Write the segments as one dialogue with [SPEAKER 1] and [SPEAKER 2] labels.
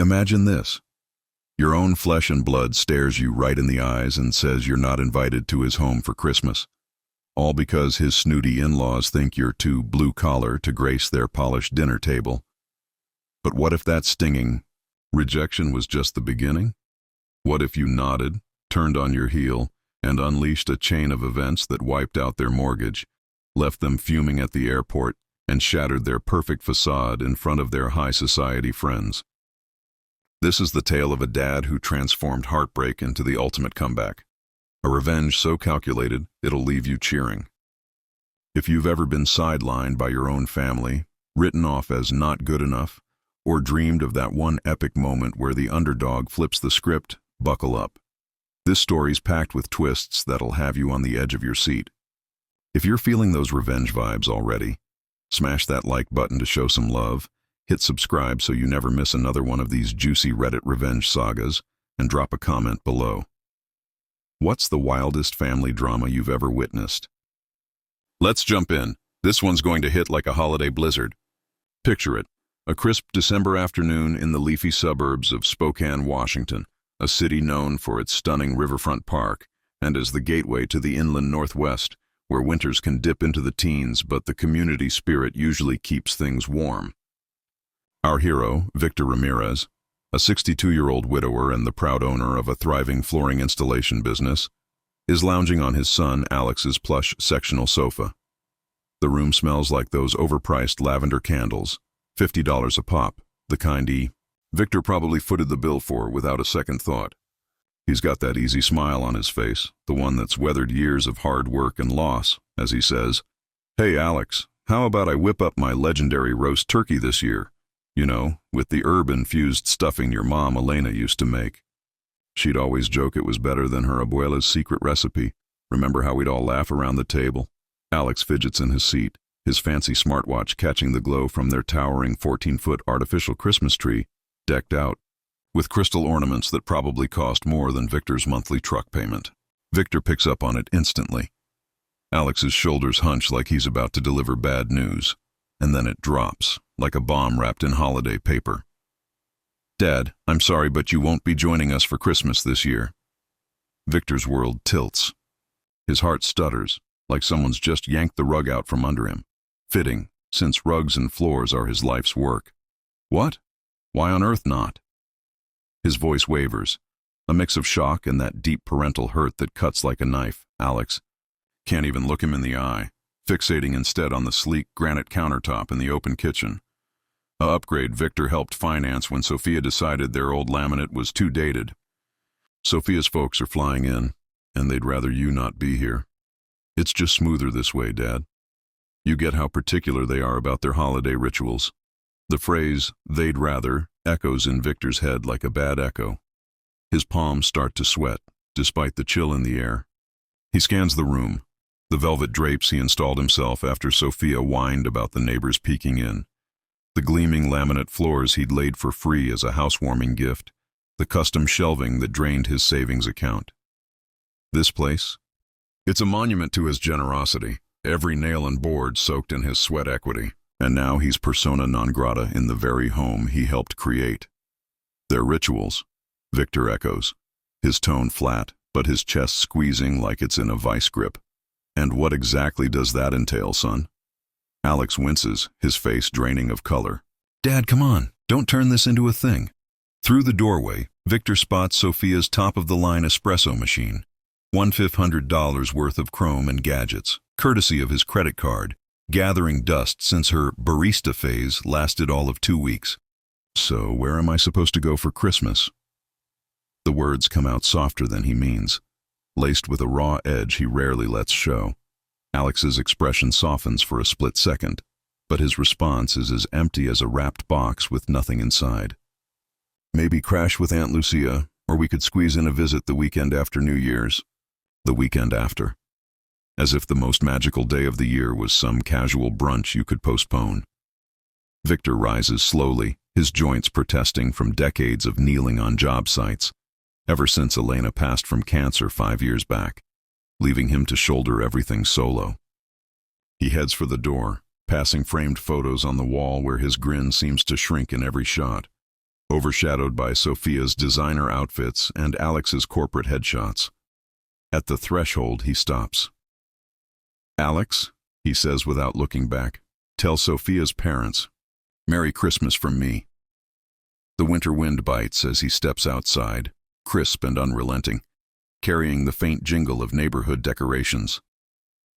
[SPEAKER 1] Imagine this. Your own flesh and blood stares you right in the eyes and says you're not invited to his home for Christmas, all because his snooty in-laws think you're too blue-collar to grace their polished dinner table. But what if that stinging rejection was just the beginning? What if you nodded, turned on your heel, and unleashed a chain of events that wiped out their mortgage, left them fuming at the airport, and shattered their perfect facade in front of their high society friends? This is the tale of a dad who transformed heartbreak into the ultimate comeback. A revenge so calculated, it'll leave you cheering. If you've ever been sidelined by your own family, written off as not good enough, or dreamed of that one epic moment where the underdog flips the script, buckle up. This story's packed with twists that'll have you on the edge of your seat. If you're feeling those revenge vibes already, smash that like button to show some love, hit subscribe so you never miss another one of these juicy Reddit revenge sagas, and drop a comment below. What's the wildest family drama you've ever witnessed? Let's jump in. This one's going to hit like a holiday blizzard. Picture it, a crisp December afternoon in the leafy suburbs of Spokane, Washington, a city known for its stunning riverfront park and as the gateway to the inland Northwest, where winters can dip into the teens but the community spirit usually keeps things warm. Our hero, Victor Ramirez, a 62-year-old widower and the proud owner of a thriving flooring installation business, is lounging on his son Alex's plush sectional sofa. The room smells like those overpriced lavender candles, $50 a pop, the kind Victor probably footed the bill for without a second thought. He's got that easy smile on his face, the one that's weathered years of hard work and loss, as he says, "Hey Alex, how about I whip up my legendary roast turkey this year? You know, with the herb-infused stuffing your mom Elena used to make. She'd always joke it was better than her abuela's secret recipe. Remember how we'd all laugh around the table?" Alex fidgets in his seat, his fancy smartwatch catching the glow from their towering 14-foot artificial Christmas tree, decked out with crystal ornaments that probably cost more than Victor's monthly truck payment. Victor picks up on it instantly. Alex's shoulders hunch like he's about to deliver bad news, and then it drops, like a bomb wrapped in holiday paper. "Dad, I'm sorry, but you won't be joining us for Christmas this year." Victor's world tilts. His heart stutters, like someone's just yanked the rug out from under him. Fitting, since rugs and floors are his life's work. What? Why on earth not? His voice wavers, a mix of shock and that deep parental hurt that cuts like a knife. Alex can't even look him in the eye, fixating instead on the sleek granite countertop in the open kitchen. A upgrade Victor helped finance when Sophia decided their old laminate was too dated. "Sophia's folks are flying in, and they'd rather you not be here. It's just smoother this way, Dad. You get how particular they are about their holiday rituals." The phrase, "they'd rather," echoes in Victor's head like a bad echo. His palms start to sweat, despite the chill in the air. He scans the room, the velvet drapes he installed himself after Sophia whined about the neighbors peeking in, the gleaming laminate floors he'd laid for free as a housewarming gift, the custom shelving that drained his savings account. This place? It's a monument to his generosity, every nail and board soaked in his sweat equity. And now he's persona non grata in the very home he helped create. Their rituals, Victor echoes, his tone flat, but his chest squeezing like it's in a vice grip. "And what exactly does that entail, son?" Alex winces, his face draining of color. "Dad, come on, don't turn this into a thing." Through the doorway, Victor spots Sophia's top-of-the-line espresso machine, $1,500 worth of chrome and gadgets, courtesy of his credit card, gathering dust since her barista phase lasted all of 2 weeks. "So where am I supposed to go for Christmas?" The words come out softer than he means, laced with a raw edge he rarely lets show. Alex's expression softens for a split second, but his response is as empty as a wrapped box with nothing inside. "Maybe crash with Aunt Lucia, or we could squeeze in a visit the weekend after New Year's." The weekend after. As if the most magical day of the year was some casual brunch you could postpone. Victor rises slowly, his joints protesting from decades of kneeling on job sites, ever since Elena passed from cancer 5 years back, leaving him to shoulder everything solo. He heads for the door, passing framed photos on the wall where his grin seems to shrink in every shot. overshadowed by Sophia's designer outfits and Alex's corporate headshots. At the threshold, he stops. "Alex," he says without looking back, "tell Sophia's parents. Merry Christmas from me." The winter wind bites as he steps outside, crisp and unrelenting, carrying the faint jingle of neighborhood decorations.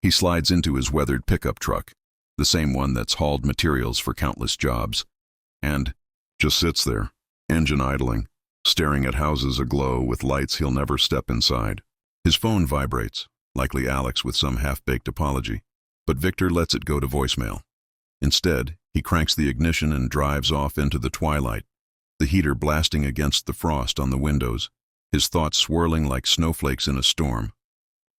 [SPEAKER 1] He slides into his weathered pickup truck, the same one that's hauled materials for countless jobs, and just sits there, engine idling, staring at houses aglow with lights he'll never step inside. His phone vibrates, likely Alex with some half-baked apology, but Victor lets it go to voicemail. Instead, he cranks the ignition and drives off into the twilight, the heater blasting against the frost on the windows, his thoughts swirling like snowflakes in a storm.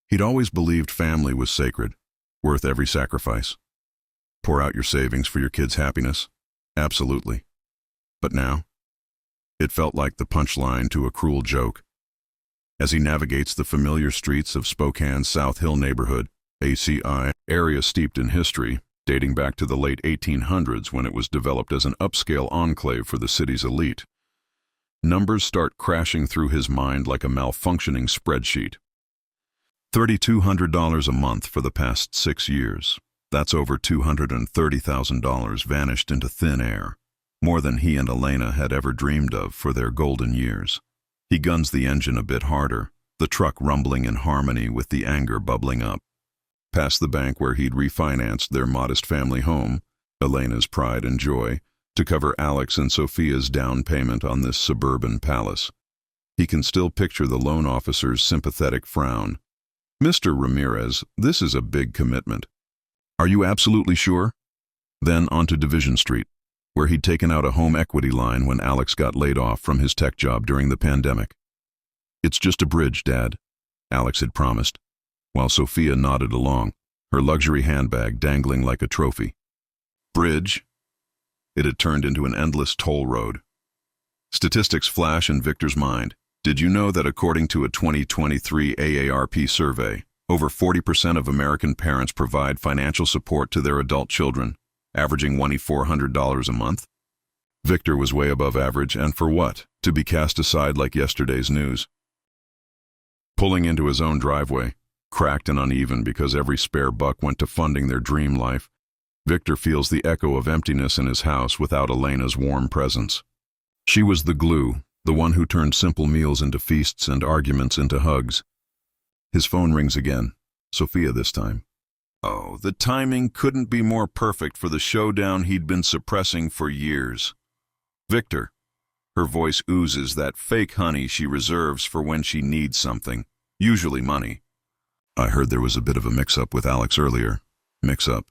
[SPEAKER 1] He'd always believed family was sacred, worth every sacrifice. Pour out your savings for your kids' happiness? Absolutely. But now? It felt like the punchline to a cruel joke. As he navigates the familiar streets of Spokane's South Hill neighborhood, ACI, area steeped in history, dating back to the late 1800s when it was developed as an upscale enclave for the city's elite, numbers start crashing through his mind like a malfunctioning spreadsheet. $3,200 a month for the past 6 years. That's over $230,000 vanished into thin air, more than he and Elena had ever dreamed of for their golden years. He guns the engine a bit harder, the truck rumbling in harmony with the anger bubbling up. Past the bank where he'd refinanced their modest family home, Elena's pride and joy, to cover Alex and Sophia's down payment on this suburban palace. He can still picture the loan officer's sympathetic frown. "Mr. Ramirez, this is a big commitment. Are you absolutely sure?" Then onto Division Street, where he'd taken out a home equity line when Alex got laid off from his tech job during the pandemic. "It's just a bridge, Dad," Alex had promised, while Sophia nodded along, her luxury handbag dangling like a trophy. Bridge? It had turned into an endless toll road. Statistics flash in Victor's mind. Did you know that according to a 2023 AARP survey, over 40% of American parents provide financial support to their adult children, averaging $2,400 a month? Victor was way above average, and for what? To be cast aside like yesterday's news. Pulling into his own driveway, cracked and uneven because every spare buck went to funding their dream life, Victor feels the echo of emptiness in his house without Elena's warm presence. She was the glue, the one who turned simple meals into feasts and arguments into hugs. His phone rings again, Sophia this time. Oh, the timing couldn't be more perfect for the showdown he'd been suppressing for years. "Victor." Her voice oozes that fake honey she reserves for when she needs something, usually money. "I heard there was a bit of a mix-up with Alex earlier." Mix-up?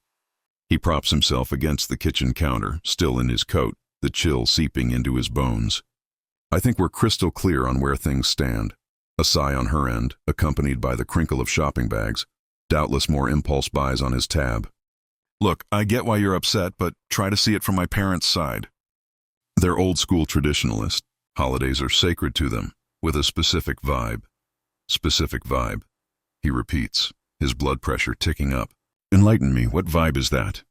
[SPEAKER 1] He props himself against the kitchen counter, still in his coat, the chill seeping into his bones. "I think we're crystal clear on where things stand." A sigh on her end, accompanied by the crinkle of shopping bags, doubtless more impulse buys on his tab. "Look, I get why you're upset, but try to see it from my parents' side. They're old-school traditionalists. Holidays are sacred to them, with a specific vibe." "Specific vibe," he repeats, his blood pressure ticking up. "Enlighten me, what vibe is that?"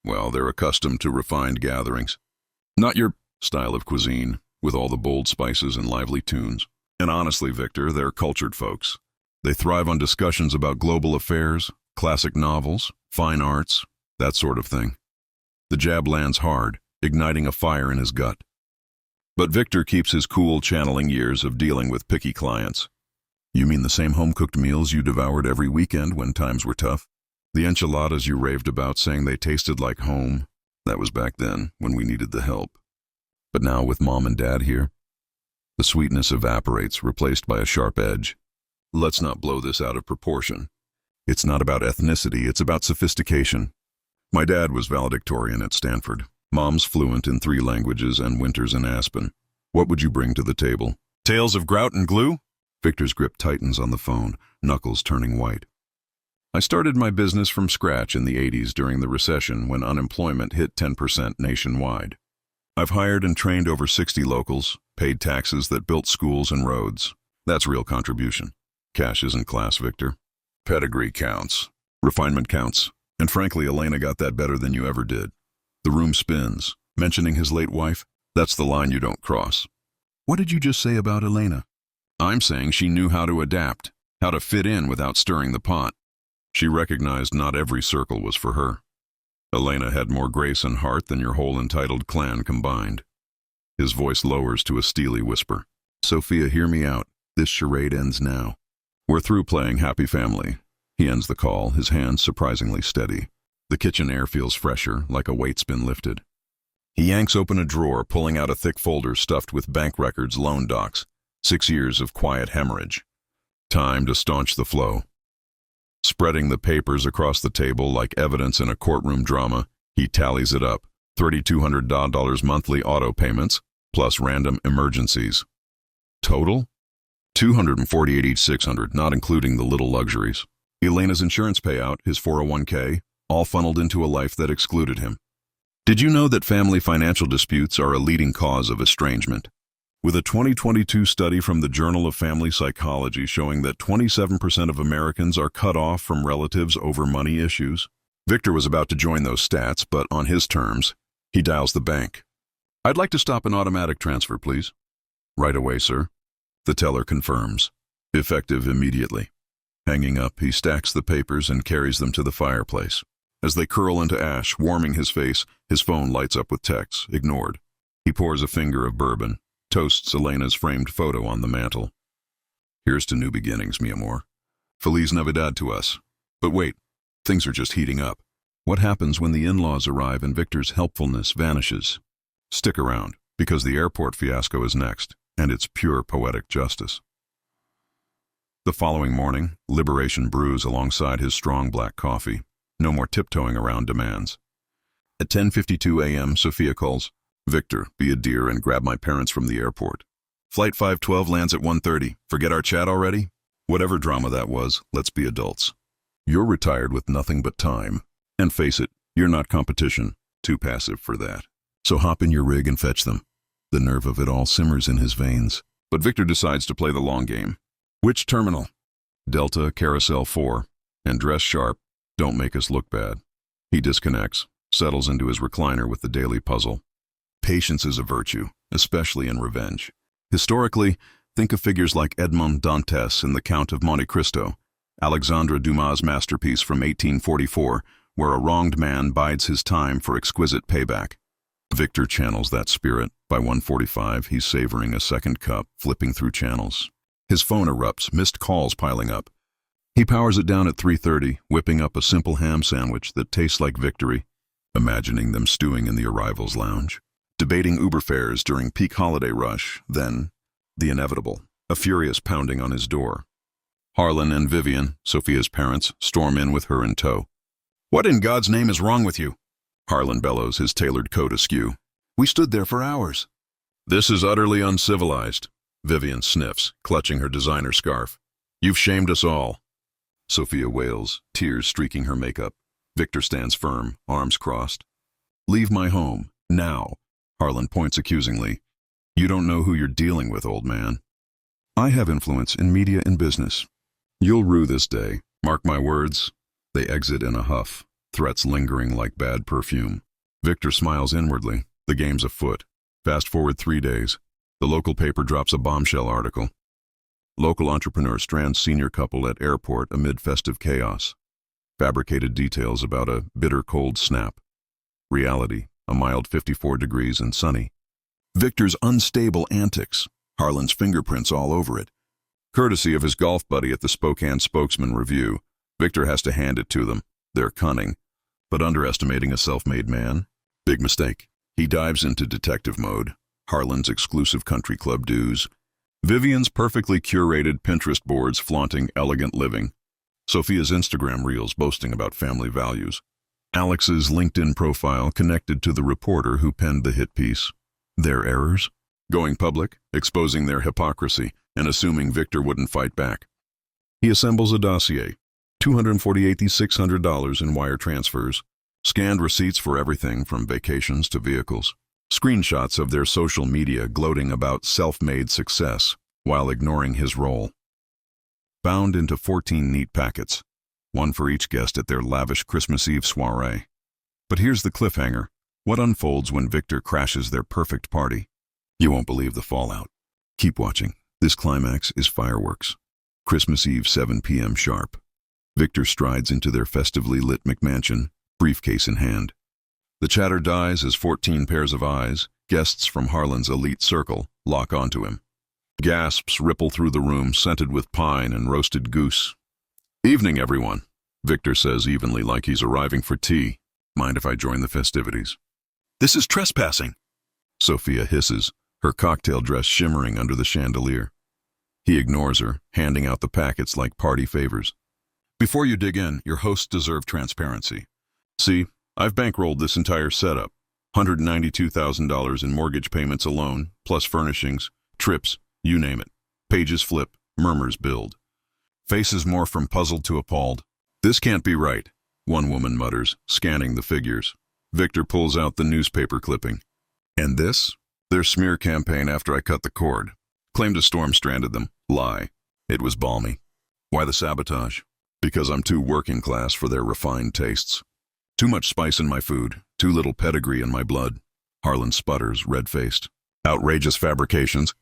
[SPEAKER 1] "Well, they're accustomed to refined gatherings. Not your style of cuisine, with all the bold spices and lively tunes. And honestly, Victor, they're cultured folks. They thrive on discussions about global affairs, classic novels, fine arts, that sort of thing." The jab lands hard, igniting a fire in his gut. But Victor keeps his cool, channeling years of dealing with picky clients. "You mean the same home-cooked meals you devoured every weekend when times were tough? The enchiladas you raved about saying they tasted like home? That was back then, when we needed the help. But now with Mom and Dad here, the sweetness evaporates, replaced by a sharp edge. Let's not blow this out of proportion. It's not about ethnicity, it's about sophistication. My dad was valedictorian at Stanford. Mom's fluent in 3 languages and winters in Aspen. What would you bring to the table? Tales of grout and glue?" Victor's grip tightens on the phone, knuckles turning white. "I started my business from scratch in the 80s during the recession when unemployment hit 10% nationwide. I've hired and trained over 60 locals, paid taxes that built schools and roads. That's real contribution. Cash isn't class, Victor. Pedigree counts. Refinement counts. And frankly, Elena got that better than you ever did." The room spins. Mentioning his late wife, That's the line you don't cross. What did you just say about Elena? I'm saying she knew how to adapt, how to fit in without stirring the pot. She recognized not every circle was for her. Elena had more grace and heart than your whole entitled clan combined. His voice lowers to a steely whisper. Sophia, hear me out. This charade ends now. We're through playing happy family. He ends the call, his hands surprisingly steady. The kitchen air feels fresher, like a weight's been lifted. He yanks open a drawer, pulling out a thick folder stuffed with bank records, loan docs, 6 years of quiet hemorrhage. Time to staunch the flow. Spreading the papers across the table like evidence in a courtroom drama, he tallies it up. $3,200 monthly auto payments, plus random emergencies. Total? $248,600, not including the little luxuries. Elena's insurance payout, his 401k, all funneled into a life that excluded him. Did you know that family financial disputes are a leading cause of estrangement? With a 2022 study from the Journal of Family Psychology showing that 27% of Americans are cut off from relatives over money issues, Victor was about to join those stats, but on his terms, he dials the bank. I'd like to stop an automatic transfer, please. Right away, sir. The teller confirms. Effective immediately. Hanging up, he stacks the papers and carries them to the fireplace. As they curl into ash, warming his face, his phone lights up with texts, ignored. He pours a finger of bourbon, toasts Elena's framed photo on the mantel. Here's to new beginnings, mi amor. Feliz Navidad to us. But wait, things are just heating up. What happens when the in-laws arrive and Victor's helpfulness vanishes? Stick around, because the airport fiasco is next, and it's pure poetic justice. The following morning, Liberation brews alongside his strong black coffee. No more tiptoeing around demands. At 10:52 a.m., Sophia calls. Victor, be a dear and grab my parents from the airport. Flight 512 lands at 1:30. Forget our chat already? Whatever drama that was, let's be adults. You're retired with nothing but time. And face it, you're not competition. Too passive for that. So hop in your rig and fetch them. The nerve of it all simmers in his veins. But Victor decides to play the long game. Which terminal? Delta Carousel 4. And dress sharp. Don't make us look bad. He disconnects, settles into his recliner with the daily puzzle. Patience is a virtue, especially in revenge. Historically, think of figures like Edmond Dantes in The Count of Monte Cristo, Alexandre Dumas' masterpiece from 1844, where a wronged man bides his time for exquisite payback. Victor channels that spirit. By 1:45, he's savoring a second cup, flipping through channels. His phone erupts, missed calls piling up. He powers it down at 3:30, whipping up a simple ham sandwich that tastes like victory, imagining them stewing in the arrivals lounge, debating Uber fares during peak holiday rush, then the inevitable, a furious pounding on his door. Harlan and Vivian, Sophia's parents, storm in with her in tow. What in God's name is wrong with you? Harlan bellows, his tailored coat askew. We stood there for hours. This is utterly uncivilized. Vivian sniffs, clutching her designer scarf. You've shamed us all. Sophia wails, tears streaking her makeup. Victor stands firm, arms crossed. Leave my home, now. Harlan points accusingly. You don't know who you're dealing with, old man. I have influence in media and business. You'll rue this day, mark my words. They exit in a huff, threats lingering like bad perfume. Victor smiles inwardly. The game's afoot. Fast forward 3 days. The local paper drops a bombshell article. Local entrepreneur strands senior couple at airport amid festive chaos. Fabricated details about a bitter cold snap. Reality, a mild 54 degrees and sunny. Victor's unstable antics. Harlan's fingerprints all over it. Courtesy of his golf buddy at the Spokane Spokesman Review, Victor has to hand it to them. They're cunning. But underestimating a self-made man? Big mistake. He dives into detective mode. Harlan's exclusive country club dues. Vivian's perfectly curated Pinterest boards flaunting elegant living. Sophia's Instagram reels boasting about family values. Alex's LinkedIn profile connected to the reporter who penned the hit piece. Their errors? Going public, exposing their hypocrisy, and assuming Victor wouldn't fight back. He assembles a dossier. $248,600 in wire transfers. Scanned receipts for everything from vacations to vehicles. Screenshots of their social media gloating about self-made success while ignoring his role. Bound into 14 neat packets, one for each guest at their lavish Christmas Eve soiree. But here's the cliffhanger. What unfolds when Victor crashes their perfect party? You won't believe the fallout. Keep watching. This climax is fireworks. Christmas Eve, 7 p.m. sharp. Victor strides into their festively lit McMansion, briefcase in hand. The chatter dies as 14 pairs of eyes, guests from Harlan's elite circle, lock onto him. Gasps ripple through the room, scented with pine and roasted goose. "Evening, everyone," Victor says evenly, like he's arriving for tea. "Mind if I join the festivities?" "This is trespassing," Sophia hisses, her cocktail dress shimmering under the chandelier. He ignores her, handing out the packets like party favors. "Before you dig in, your hosts deserve transparency. See, I've bankrolled this entire setup. $192,000 in mortgage payments alone, plus furnishings, trips, you name it. Pages flip, murmurs build. Faces morph from puzzled to appalled. "This can't be right," one woman mutters, scanning the figures. Victor pulls out the newspaper clipping. "And this? Their smear campaign after I cut the cord. Claimed a storm stranded them. Lie. It was balmy. Why the sabotage? Because I'm too working class for their refined tastes. Too much spice in my food, too little pedigree in my blood." Harlan sputters, red-faced. "Outrageous fabrications."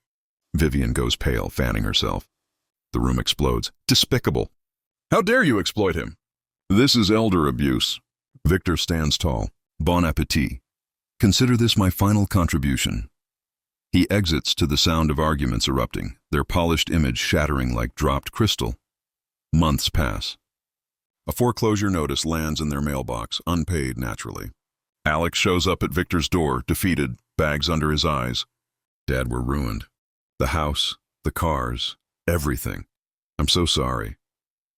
[SPEAKER 1] Vivian goes pale, fanning herself. The room explodes. "Despicable. How dare you exploit him?" "This is elder abuse." Victor stands tall. "Bon appetit. Consider this my final contribution." He exits to the sound of arguments erupting, their polished image shattering like dropped crystal. Months pass. A foreclosure notice lands in their mailbox, unpaid naturally. Alex shows up at Victor's door, defeated, bags under his eyes. "Dad, we're ruined. The house, the cars, everything. I'm so sorry.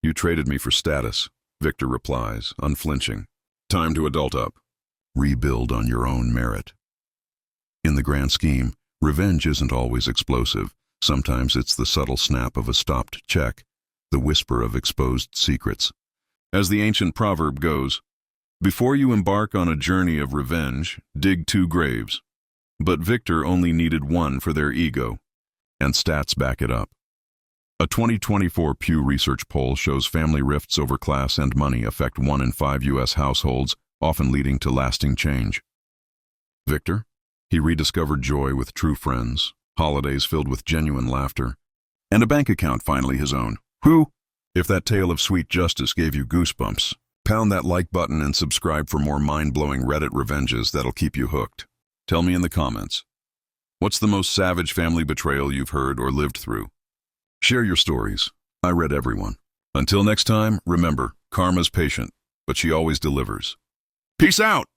[SPEAKER 1] You traded me for status," Victor replies, unflinching. "Time to adult up. Rebuild on your own merit." In the grand scheme, revenge isn't always explosive. Sometimes it's the subtle snap of a stopped check, the whisper of exposed secrets. As the ancient proverb goes, before you embark on a journey of revenge, dig 2 graves. But Victor only needed 1 for their ego, and stats back it up. A 2024 Pew Research poll shows family rifts over class and money affect 1 in 5 U.S. households, often leading to lasting change. Victor? He rediscovered joy with true friends, holidays filled with genuine laughter, and a bank account finally his own. Whew! If that tale of sweet justice gave you goosebumps, pound that like button and subscribe for more mind-blowing Reddit revenges that'll keep you hooked. Tell me in the comments, what's the most savage family betrayal you've heard or lived through? Share your stories. I read everyone. Until next time, remember, karma's patient, but she always delivers. Peace out!